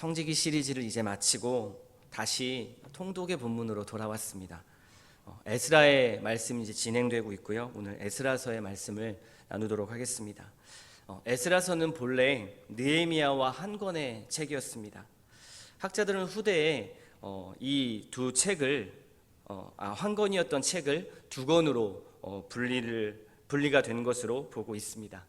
청지기 시리즈를 이제 마치고 다시 통독의 본문으로 돌아왔습니다. 에스라의 말씀이 이제 진행되고 있고요. 오늘 에스라서의 말씀을 나누도록 하겠습니다. 에스라서는 본래 느헤미야와 한 권의 책이었습니다. 학자들은 후대에 이 두 책을 한 권이었던 책을 두 권으로 분리가 된 것으로 보고 있습니다.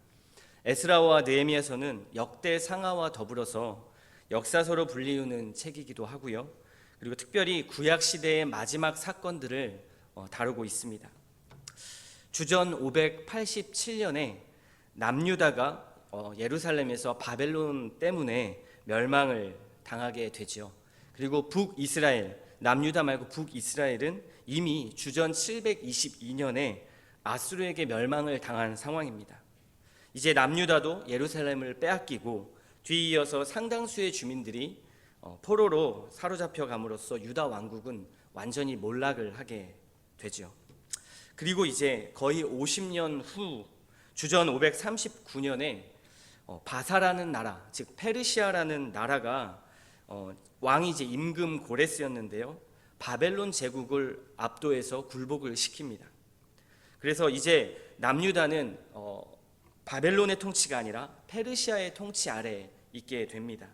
에스라와 느헤미야서는 역대 상하와 더불어서 역사서로 불리우는 책이기도 하고요. 그리고 특별히 구약 시대의 마지막 사건들을 다루고 있습니다. 주전 587년에 남유다가 예루살렘에서 바벨론 때문에 멸망을 당하게 되죠. 그리고 북이스라엘, 남유다 말고 북이스라엘은 이미 주전 722년에 아수르에게 멸망을 당한 상황입니다. 이제 남유다도 예루살렘을 빼앗기고 뒤이어서 상당수의 주민들이 포로로 사로잡혀 감으로써 유다 왕국은 완전히 몰락을 하게 되죠. 그리고 이제 거의 50년 후 주전 539년에 바사라는 나라, 즉 페르시아라는 나라가 왕이 이제 임금 고레스였는데요. 바벨론 제국을 압도해서 굴복을 시킵니다. 그래서 이제 남유다는 바벨론의 통치가 아니라 페르시아의 통치 아래에 있게 됩니다.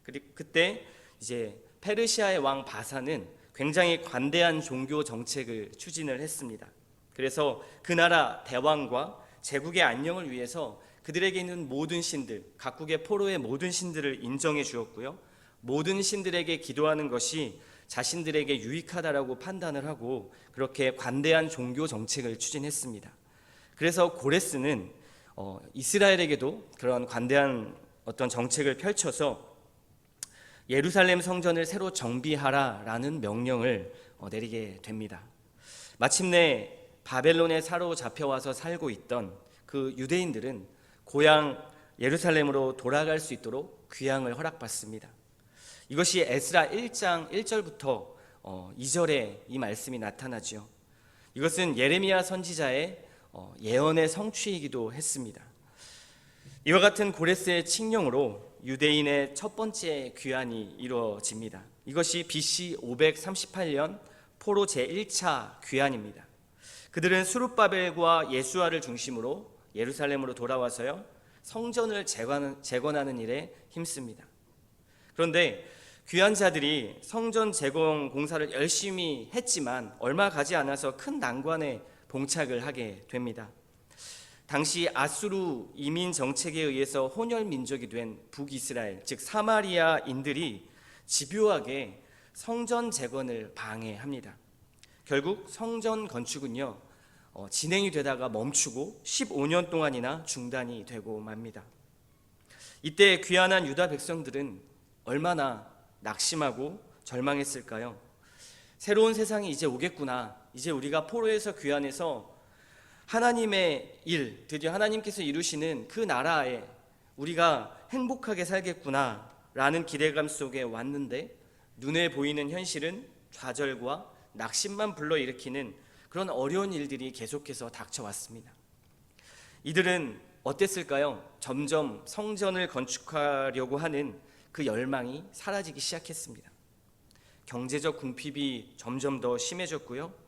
그리고 그때 이제 페르시아의 왕 바사는 굉장히 관대한 종교 정책을 추진을 했습니다. 그래서 그 나라 대왕과 제국의 안녕을 위해서 그들에게 있는 모든 신들, 각국의 포로의 모든 신들을 인정해 주었고요. 모든 신들에게 기도하는 것이 자신들에게 유익하다라고 판단을 하고 그렇게 관대한 종교 정책을 추진했습니다. 그래서 고레스는 이스라엘에게도 그런 관대한 어떤 정책을 펼쳐서 예루살렘 성전을 새로 정비하라라는 명령을 내리게 됩니다. 마침내 바벨론에 사로잡혀와서 살고 있던 그 유대인들은 고향 예루살렘으로 돌아갈 수 있도록 귀향을 허락받습니다. 이것이 에스라 1장 1절부터 2절에 이 말씀이 나타나죠. 이것은 예레미야 선지자의 예언의 성취이기도 했습니다. 이와 같은 고레스의 칙령으로 유대인의 첫 번째 귀환이 이루어집니다. 이것이 BC 538년 포로 제1차 귀환입니다. 그들은 수룹바벨과 예수아를 중심으로 예루살렘으로 돌아와서요 성전을 재건하는 일에 힘씁니다. 그런데 귀환자들이 성전 재건 공사를 열심히 했지만 얼마 가지 않아서 큰 난관에 봉착을 하게 됩니다. 당시 아수르 이민 정책에 의해서 혼혈 민족이 된 북이스라엘, 즉 사마리아인들이 집요하게 성전 재건을 방해합니다. 결국 성전 건축은요 진행이 되다가 멈추고 15년 동안이나 중단이 되고 맙니다. 이때 귀환한 유다 백성들은 얼마나 낙심하고 절망했을까요? 새로운 세상이 이제 오겠구나. 이제 우리가 포로에서 귀환해서 하나님의 일, 드디어 하나님께서 이루시는 그 나라에 우리가 행복하게 살겠구나 라는 기대감 속에 왔는데 눈에 보이는 현실은 좌절과 낙심만 불러일으키는 그런 어려운 일들이 계속해서 닥쳐왔습니다. 이들은 어땠을까요? 점점 성전을 건축하려고 하는 그 열망이 사라지기 시작했습니다. 경제적 궁핍이 점점 더 심해졌고요.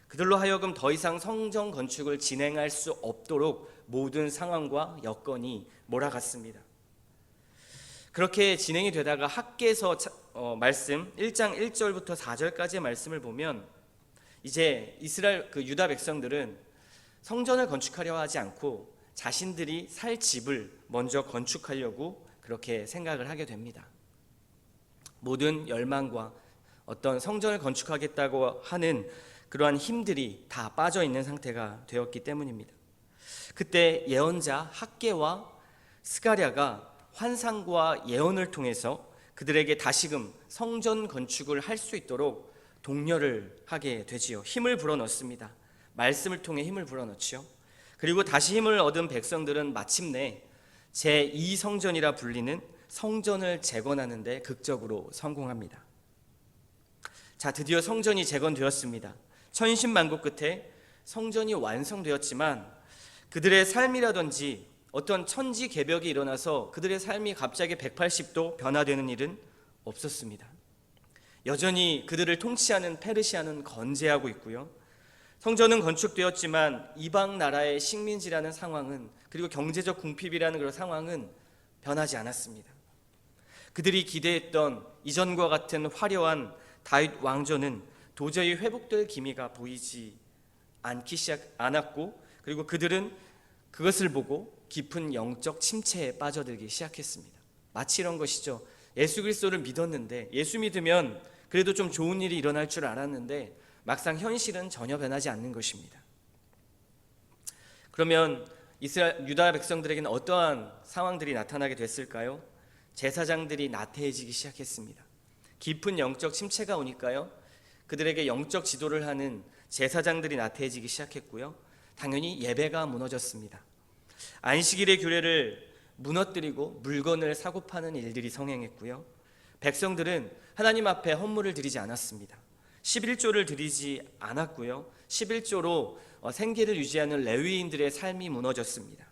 그들로 하여금 더 이상 성전 건축을 진행할 수 없도록 모든 상황과 여건이 몰아갔습니다. 그렇게 진행이 되다가 학개서 말씀 1장 1절부터 4절까지의 말씀을 보면 이제 이스라엘 유다 백성들은 성전을 건축하려 하지 않고 자신들이 살 집을 먼저 건축하려고 그렇게 생각을 하게 됩니다. 모든 열망과 어떤 성전을 건축하겠다고 하는 그러한 힘들이 다 빠져 있는 상태가 되었기 때문입니다. 그때 예언자 학개와 스가랴가 환상과 예언을 통해서 그들에게 다시금 성전 건축을 할 수 있도록 독려를 하게 되지요. 힘을 불어넣습니다. 말씀을 통해 힘을 불어넣죠. 그리고 다시 힘을 얻은 백성들은 마침내 제2성전이라 불리는 성전을 재건하는 데 극적으로 성공합니다. 자, 드디어 성전이 재건되었습니다. 천신만고 끝에 성전이 완성되었지만 그들의 삶이라든지 어떤 천지개벽이 일어나서 그들의 삶이 갑자기 180도 변화되는 일은 없었습니다. 여전히 그들을 통치하는 페르시아는 건재하고 있고요. 성전은 건축되었지만 이방 나라의 식민지라는 상황은, 그리고 경제적 궁핍이라는 그런 상황은 변하지 않았습니다. 그들이 기대했던 이전과 같은 화려한 다윗 왕조는 도저히 회복될 기미가 보이지 않았고, 그리고 그들은 그것을 보고 깊은 영적 침체에 빠져들기 시작했습니다. 마치 이런 것이죠. 예수 그리스도를 믿었는데, 예수 믿으면 그래도 좀 좋은 일이 일어날 줄 알았는데 막상 현실은 전혀 변하지 않는 것입니다. 그러면 유다 백성들에게는 어떠한 상황들이 나타나게 됐을까요? 제사장들이 나태해지기 시작했습니다. 깊은 영적 침체가 오니까요, 그들에게 영적 지도를 하는 제사장들이 나태해지기 시작했고요. 당연히 예배가 무너졌습니다. 안식일의 규례를 무너뜨리고 물건을 사고 파는 일들이 성행했고요. 백성들은 하나님 앞에 헌물을 드리지 않았습니다. 11조를 드리지 않았고요. 11조로 생계를 유지하는 레위인들의 삶이 무너졌습니다.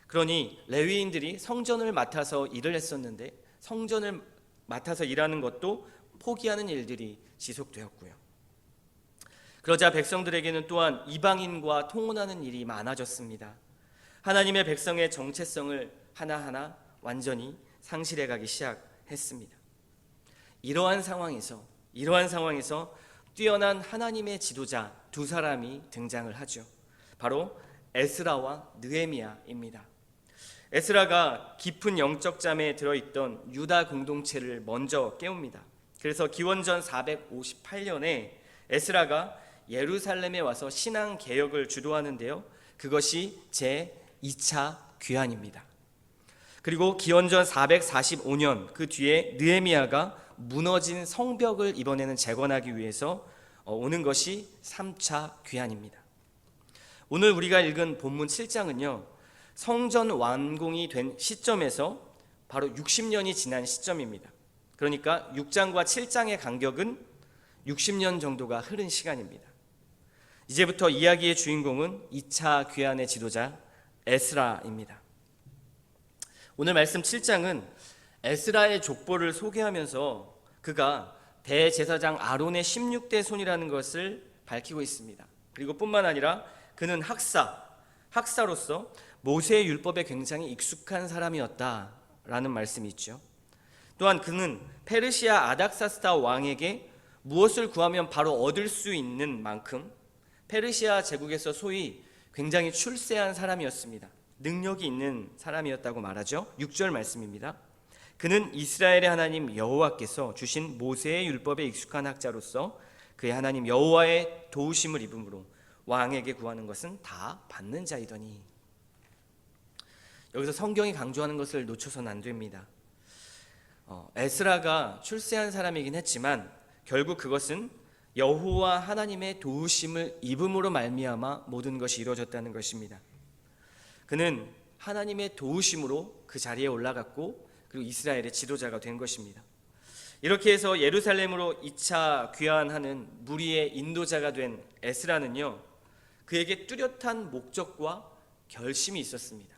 그러니 레위인들이 성전을 맡아서 일을 했었는데 성전을 맡아서 일하는 것도 포기하는 일들이 지속되었고요. 그러자 백성들에게는 또한 이방인과 통혼하는 일이 많아졌습니다. 하나님의 백성의 정체성을 하나하나 완전히 상실해가기 시작했습니다. 이러한 상황에서 뛰어난 하나님의 지도자 두 사람이 등장을 하죠. 바로 에스라와 느헤미야입니다. 에스라가 깊은 영적 잠에 들어있던 유다 공동체를 먼저 깨웁니다. 그래서 기원전 458년에 에스라가 예루살렘에 와서 신앙 개혁을 주도하는데요, 그것이 제2차 귀환입니다. 그리고 기원전 445년 그 뒤에 느헤미야가 무너진 성벽을 이번에는 재건하기 위해서 오는 것이 3차 귀환입니다. 오늘 우리가 읽은 본문 7장은요, 성전 완공이 된 시점에서 바로 60년이 지난 시점입니다. 그러니까 6장과 7장의 간격은 60년 정도가 흐른 시간입니다. 이제부터 이야기의 주인공은 2차 귀환의 지도자 에스라입니다. 오늘 말씀 7장은 에스라의 족보를 소개하면서 그가 대제사장 아론의 16대 손이라는 것을 밝히고 있습니다. 그리고 뿐만 아니라 그는 학사로서 모세의 율법에 굉장히 익숙한 사람이었다라는 말씀이 있죠. 또한 그는 페르시아 아닥사스다 왕에게 무엇을 구하면 바로 얻을 수 있는 만큼 페르시아 제국에서 소위 굉장히 출세한 사람이었습니다. 능력이 있는 사람이었다고 말하죠. 6절 말씀입니다. 그는 이스라엘의 하나님 여호와께서 주신 모세의 율법에 익숙한 학자로서 그의 하나님 여호와의 도우심을 입음으로 왕에게 구하는 것은 다 받는 자이더니. 여기서 성경이 강조하는 것을 놓쳐서는 안 됩니다. 에스라가 출세한 사람이긴 했지만 결국 그것은 여호와 하나님의 도우심을 입음으로 말미암아 모든 것이 이루어졌다는 것입니다. 그는 하나님의 도우심으로 그 자리에 올라갔고 그리고 이스라엘의 지도자가 된 것입니다. 이렇게 해서 예루살렘으로 2차 귀환하는 무리의 인도자가 된 에스라는요, 그에게 뚜렷한 목적과 결심이 있었습니다.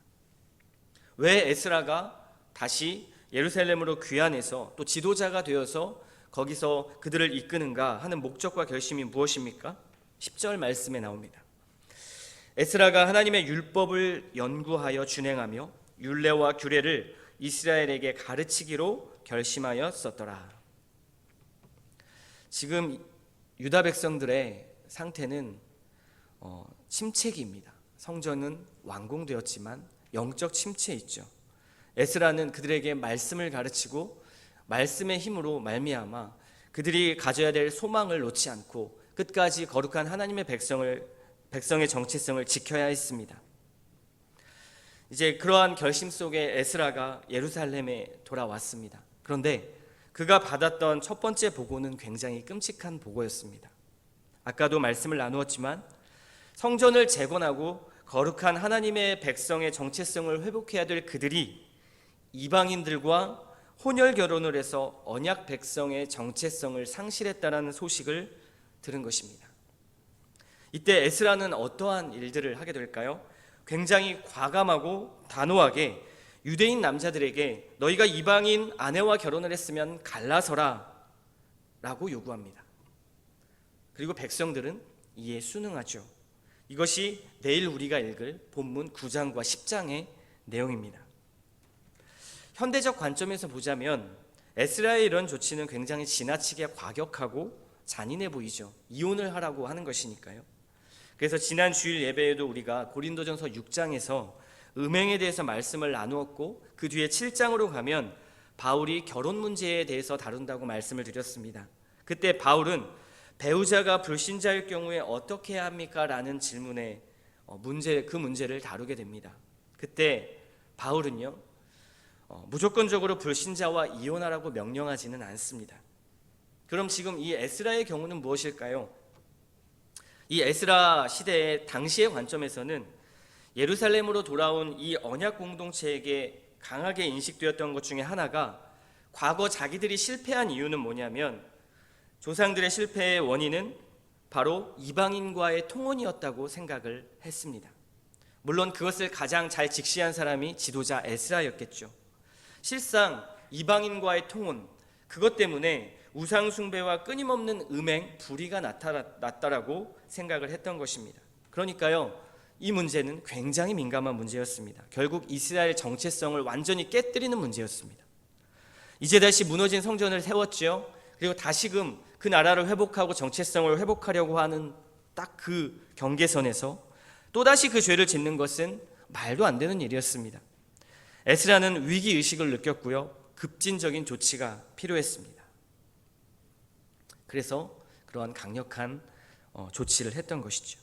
왜 에스라가 다시 예루살렘으로 귀환해서 또 지도자가 되어서 거기서 그들을 이끄는가 하는 목적과 결심이 무엇입니까? 10절 말씀에 나옵니다. 에스라가 하나님의 율법을 연구하여 준행하며 율례와 규례를 이스라엘에게 가르치기로 결심하였었더라. 지금 유다 백성들의 상태는 침체기입니다. 성전은 완공되었지만 영적 침체에 있죠. 에스라는 그들에게 말씀을 가르치고 말씀의 힘으로 말미암아 그들이 가져야 될 소망을 놓지 않고 끝까지 거룩한 하나님의 백성의 정체성을 지켜야 했습니다. 이제 그러한 결심 속에 에스라가 예루살렘에 돌아왔습니다. 그런데 그가 받았던 첫 번째 보고는 굉장히 끔찍한 보고였습니다. 아까도 말씀을 나누었지만 성전을 재건하고 거룩한 하나님의 백성의 정체성을 회복해야 될 그들이 이방인들과 혼혈 결혼을 해서 언약 백성의 정체성을 상실했다는 소식을 들은 것입니다. 이때 에스라는 어떠한 일들을 하게 될까요? 굉장히 과감하고 단호하게 유대인 남자들에게 너희가 이방인 아내와 결혼을 했으면 갈라서라 라고 요구합니다. 그리고 백성들은 이에 순응하죠. 이것이 내일 우리가 읽을 본문 9장과 10장의 내용입니다. 현대적 관점에서 보자면 에스라의 이런 조치는 굉장히 지나치게 과격하고 잔인해 보이죠. 이혼을 하라고 하는 것이니까요. 그래서 지난 주일 예배에도 우리가 고린도전서 6장에서 음행에 대해서 말씀을 나누었고, 그 뒤에 7장으로 가면 바울이 결혼 문제에 대해서 다룬다고 말씀을 드렸습니다. 그때 바울은 배우자가 불신자일 경우에 어떻게 해야 합니까? 라는 질문에 그 문제를 다루게 됩니다. 그때 바울은요, 무조건적으로 불신자와 이혼하라고 명령하지는 않습니다. 그럼 지금 이 에스라의 경우는 무엇일까요? 이 에스라 시대의 당시의 관점에서는 예루살렘으로 돌아온 이 언약 공동체에게 강하게 인식되었던 것 중에 하나가, 과거 자기들이 실패한 이유는 뭐냐면 조상들의 실패의 원인은 바로 이방인과의 통혼이었다고 생각을 했습니다. 물론 그것을 가장 잘 직시한 사람이 지도자 에스라였겠죠. 실상 이방인과의 통혼, 그것 때문에 우상 숭배와 끊임없는 음행, 불의가 나타났다라고 생각을 했던 것입니다. 그러니까요, 이 문제는 굉장히 민감한 문제였습니다. 결국 이스라엘 정체성을 완전히 깨뜨리는 문제였습니다. 이제 다시 무너진 성전을 세웠죠. 그리고 다시금 그 나라를 회복하고 정체성을 회복하려고 하는 딱 그 경계선에서 또다시 그 죄를 짓는 것은 말도 안 되는 일이었습니다. 에스라는 위기의식을 느꼈고요, 급진적인 조치가 필요했습니다. 그래서 그러한 강력한 조치를 했던 것이죠.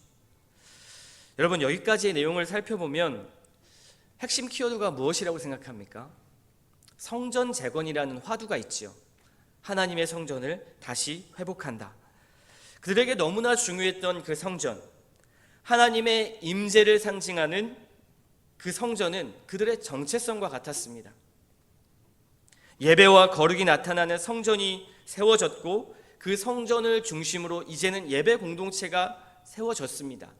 여러분, 여기까지의 내용을 살펴보면 핵심 키워드가 무엇이라고 생각합니까? 성전 재건이라는 화두가 있지요. 하나님의 성전을 다시 회복한다. 그들에게 너무나 중요했던 그 성전, 하나님의 임재를 상징하는 그 성전은 그들의 정체성과 같았습니다. 예배와 거룩이 나타나는 성전이 세워졌고, 그 성전을 중심으로 이제는 예배 공동체가 세워졌습니다.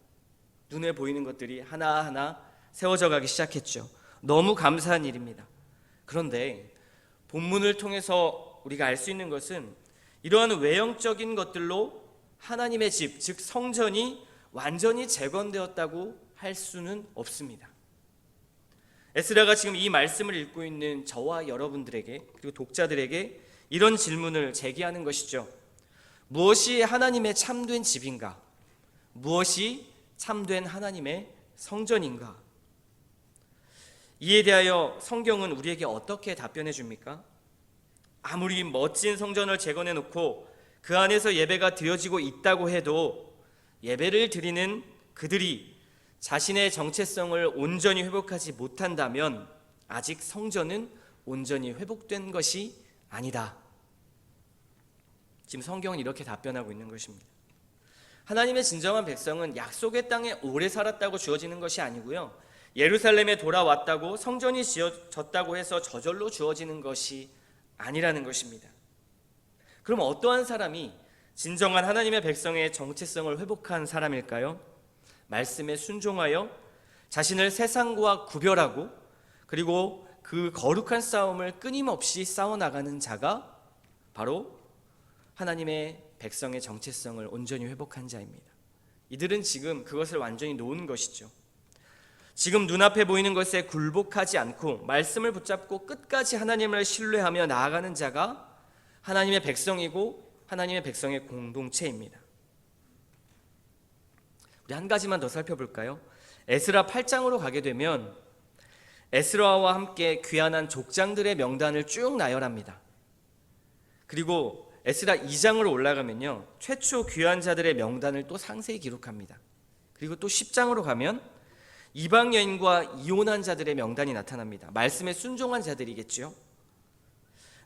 눈에 보이는 것들이 하나하나 세워져 가기 시작했죠. 너무 감사한 일입니다. 그런데 본문을 통해서 우리가 알 수 있는 것은 이러한 외형적인 것들로 하나님의 집, 즉 성전이 완전히 재건되었다고 할 수는 없습니다. 에스라가 지금 이 말씀을 읽고 있는 저와 여러분들에게, 그리고 독자들에게 이런 질문을 제기하는 것이죠. 무엇이 하나님의 참된 집인가? 무엇이 참된 하나님의 성전인가? 이에 대하여 성경은 우리에게 어떻게 답변해 줍니까? 아무리 멋진 성전을 재건해 놓고 그 안에서 예배가 드려지고 있다고 해도 예배를 드리는 그들이 자신의 정체성을 온전히 회복하지 못한다면 아직 성전은 온전히 회복된 것이 아니다. 지금 성경은 이렇게 답변하고 있는 것입니다. 하나님의 진정한 백성은 약속의 땅에 오래 살았다고 주어지는 것이 아니고요, 예루살렘에 돌아왔다고 성전이 지어졌다고 해서 저절로 주어지는 것이 아니라는 것입니다. 그럼 어떠한 사람이 진정한 하나님의 백성의 정체성을 회복한 사람일까요? 말씀에 순종하여 자신을 세상과 구별하고, 그리고 그 거룩한 싸움을 끊임없이 싸워나가는 자가 바로 하나님의 백성의 정체성을 온전히 회복한 자입니다. 이들은 지금 그것을 완전히 놓은 것이죠. 지금 눈앞에 보이는 것에 굴복하지 않고 말씀을 붙잡고 끝까지 하나님을 신뢰하며 나아가는 자가 하나님의 백성이고 하나님의 백성의 공동체입니다. 우리 한 가지만 더 살펴볼까요? 에스라 8장으로 가게 되면 에스라와 함께 귀환한 족장들의 명단을 쭉 나열합니다. 그리고 에스라 2장으로 올라가면요, 최초 귀환자들의 명단을 또 상세히 기록합니다. 그리고 또 10장으로 가면 이방 여인과 이혼한 자들의 명단이 나타납니다. 말씀에 순종한 자들이겠죠.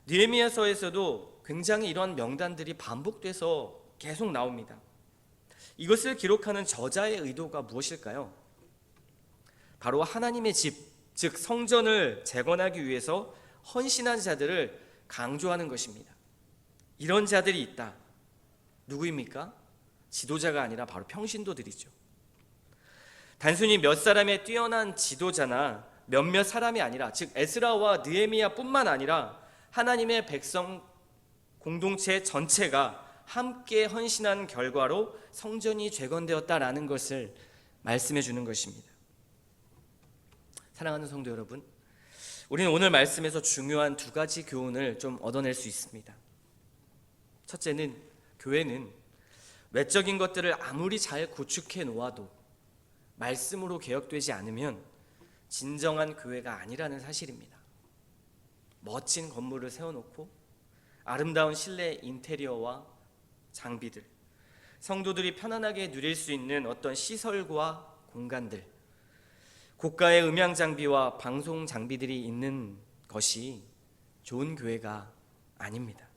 느헤미야서에서도 굉장히 이러한 명단들이 반복돼서 계속 나옵니다. 이것을 기록하는 저자의 의도가 무엇일까요? 바로 하나님의 집, 즉 성전을 재건하기 위해서 헌신한 자들을 강조하는 것입니다. 이런 자들이 있다. 누구입니까? 지도자가 아니라 바로 평신도들이죠. 단순히 몇 사람의 뛰어난 지도자나 몇몇 사람이 아니라, 즉 에스라와 느헤미야뿐만 아니라 하나님의 백성 공동체 전체가 함께 헌신한 결과로 성전이 재건되었다라는 것을 말씀해 주는 것입니다. 사랑하는 성도 여러분, 우리는 오늘 말씀에서 중요한 두 가지 교훈을 좀 얻어낼 수 있습니다. 첫째는, 교회는 외적인 것들을 아무리 잘 구축해 놓아도 말씀으로 개혁되지 않으면 진정한 교회가 아니라는 사실입니다. 멋진 건물을 세워놓고 아름다운 실내 인테리어와 장비들, 성도들이 편안하게 누릴 수 있는 어떤 시설과 공간들, 고가의 음향 장비와 방송 장비들이 있는 것이 좋은 교회가 아닙니다.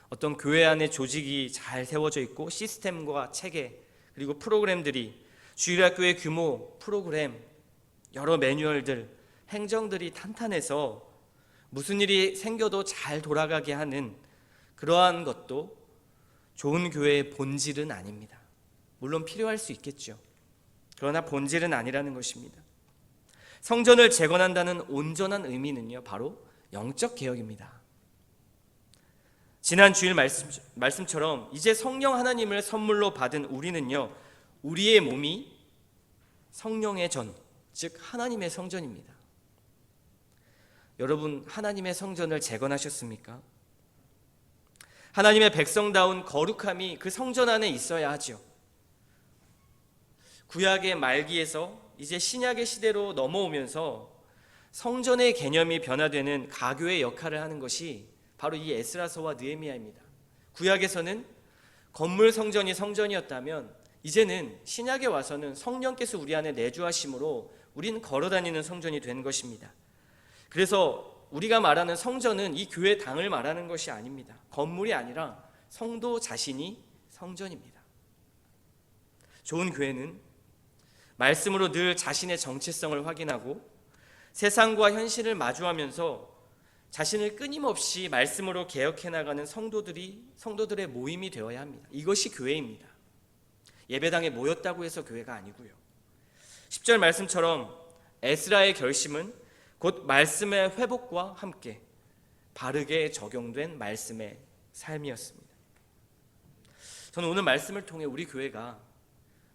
어떤 교회 안에 조직이 잘 세워져 있고 시스템과 체계 그리고 프로그램들이, 주일학교의 규모, 프로그램, 여러 매뉴얼들, 행정들이 탄탄해서 무슨 일이 생겨도 잘 돌아가게 하는 그러한 것도 좋은 교회의 본질은 아닙니다. 물론 필요할 수 있겠죠. 그러나 본질은 아니라는 것입니다. 성전을 재건한다는 온전한 의미는요, 바로 영적 개혁입니다. 지난 주일 말씀처럼 이제 성령 하나님을 선물로 받은 우리는요, 우리의 몸이 성령의 전, 즉 하나님의 성전입니다. 여러분, 하나님의 성전을 재건하셨습니까? 하나님의 백성다운 거룩함이 그 성전 안에 있어야 하죠. 구약의 말기에서 이제 신약의 시대로 넘어오면서 성전의 개념이 변화되는 가교의 역할을 하는 것이 바로 이 에스라서와 느헤미야입니다. 구약에서는 건물 성전이 성전이었다면 이제는 신약에 와서는 성령께서 우리 안에 내주하심으로 우리는 걸어다니는 성전이 된 것입니다. 그래서 우리가 말하는 성전은 이 교회 당을 말하는 것이 아닙니다. 건물이 아니라 성도 자신이 성전입니다. 좋은 교회는 말씀으로 늘 자신의 정체성을 확인하고 세상과 현실을 마주하면서 자신을 끊임없이 말씀으로 개혁해 나가는 성도들의 모임이 되어야 합니다. 이것이 교회입니다. 예배당에 모였다고 해서 교회가 아니고요. 10절 말씀처럼 에스라의 결심은 곧 말씀의 회복과 함께 바르게 적용된 말씀의 삶이었습니다. 저는 오늘 말씀을 통해 우리 교회가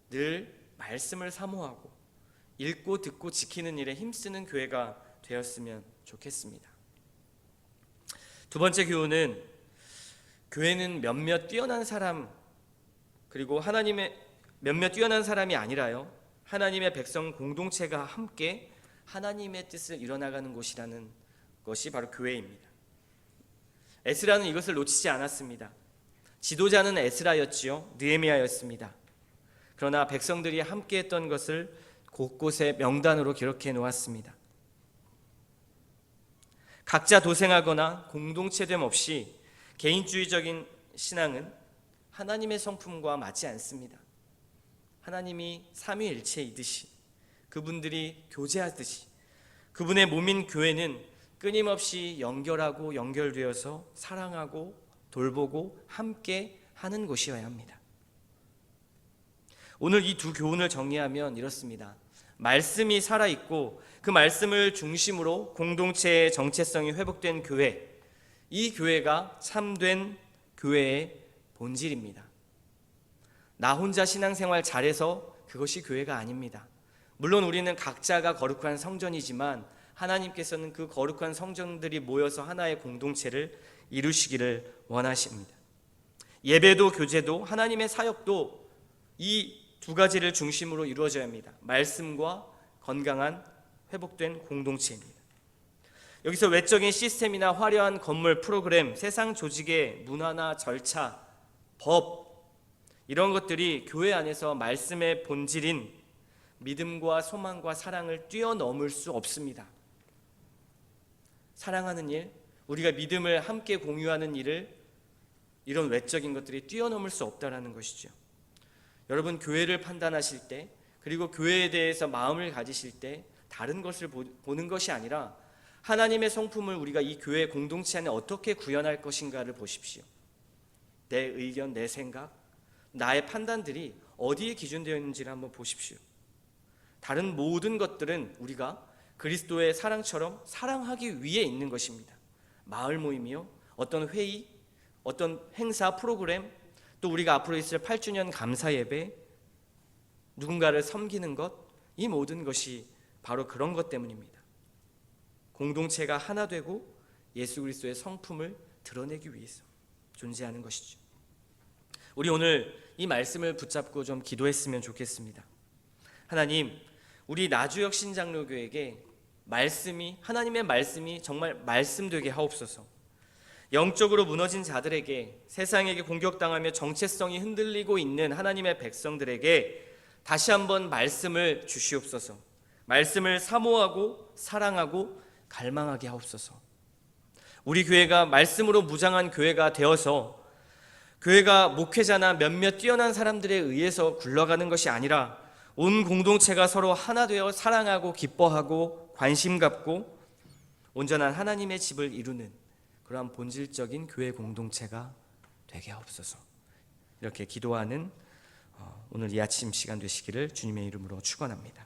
늘 말씀을 사모하고 읽고 듣고 지키는 일에 힘쓰는 교회가 되었으면 좋겠습니다. 두 번째 교훈은, 교회는 몇몇 뛰어난 사람 그리고 하나님의 몇몇 뛰어난 사람이 아니라요, 하나님의 백성 공동체가 함께 하나님의 뜻을 이뤄나가는 곳이라는 것이 바로 교회입니다. 에스라는 이것을 놓치지 않았습니다. 지도자는 에스라였지요, 느헤미야였습니다. 그러나 백성들이 함께 했던 것을 곳곳에 명단으로 기록해 놓았습니다. 각자 도생하거나 공동체됨 없이 개인주의적인 신앙은 하나님의 성품과 맞지 않습니다. 하나님이 삼위일체이듯이, 그분들이 교제하듯이 그분의 몸인 교회는 끊임없이 연결하고 연결되어서 사랑하고 돌보고 함께 하는 곳이어야 합니다. 오늘 이 두 교훈을 정리하면 이렇습니다. 말씀이 살아있고 그 말씀을 중심으로 공동체의 정체성이 회복된 교회, 이 교회가 참된 교회의 본질입니다. 나 혼자 신앙생활 잘해서 그것이 교회가 아닙니다. 물론 우리는 각자가 거룩한 성전이지만 하나님께서는 그 거룩한 성전들이 모여서 하나의 공동체를 이루시기를 원하십니다. 예배도 교제도 하나님의 사역도 이 두 가지를 중심으로 이루어져야 합니다. 말씀과 건강한 회복된 공동체입니다. 여기서 외적인 시스템이나 화려한 건물, 프로그램, 세상 조직의 문화나 절차, 법, 이런 것들이 교회 안에서 말씀의 본질인 믿음과 소망과 사랑을 뛰어넘을 수 없습니다. 사랑하는 일, 우리가 믿음을 함께 공유하는 일을 이런 외적인 것들이 뛰어넘을 수 없다는 것이죠. 여러분, 교회를 판단하실 때, 그리고 교회에 대해서 마음을 가지실 때 다른 것을 보는 것이 아니라 하나님의 성품을 우리가 이 교회 공동체 안에 어떻게 구현할 것인가를 보십시오. 내 의견, 내 생각, 나의 판단들이 어디에 기준되어 있는지를 한번 보십시오. 다른 모든 것들은 우리가 그리스도의 사랑처럼 사랑하기 위해 있는 것입니다. 마을 모임이요, 어떤 회의, 어떤 행사, 프로그램, 또 우리가 앞으로 있을 8주년 감사 예배, 누군가를 섬기는 것, 이 모든 것이 바로 그런 것 때문입니다. 공동체가 하나 되고 예수 그리스도의 성품을 드러내기 위해서 존재하는 것이죠. 우리 오늘 이 말씀을 붙잡고 좀 기도했으면 좋겠습니다. 하나님, 우리 나주역 신장로교에게 하나님의 말씀이 정말 말씀되게 하옵소서. 영적으로 무너진 자들에게, 세상에게 공격당하며 정체성이 흔들리고 있는 하나님의 백성들에게 다시 한번 말씀을 주시옵소서. 말씀을 사모하고 사랑하고 갈망하게 하옵소서. 우리 교회가 말씀으로 무장한 교회가 되어서 교회가 목회자나 몇몇 뛰어난 사람들에 의해서 굴러가는 것이 아니라 온 공동체가 서로 하나 되어 사랑하고 기뻐하고 관심 갖고 온전한 하나님의 집을 이루는 그러한 본질적인 교회 공동체가 되게 하옵소서. 이렇게 기도하는 오늘 이 아침 시간 되시기를 주님의 이름으로 축원합니다.